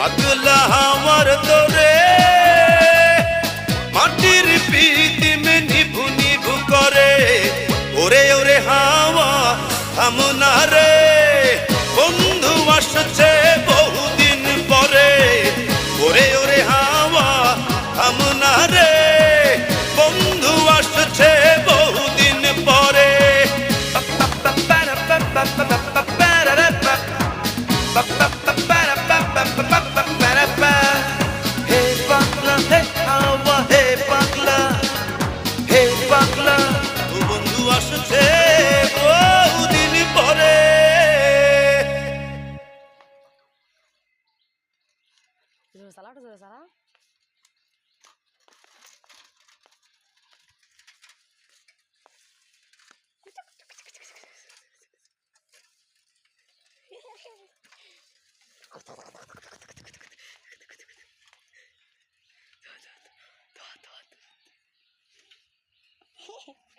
পাগলা আমার তোরে মাটির পিতিম নিভু নিভু করে ওরে ওরে হাওয়া থামনা রে বন্ধু আসছে বহুদিন পরে ওরে ওরে হাওয়া থামনা রে বন্ধু আসছে বহুদিন পরে হে পাগলা হে হাওয়া হে পাগলা হে পাগলা ও বন্ধু আসছে বহুদিন পরে। salah salah Hehehe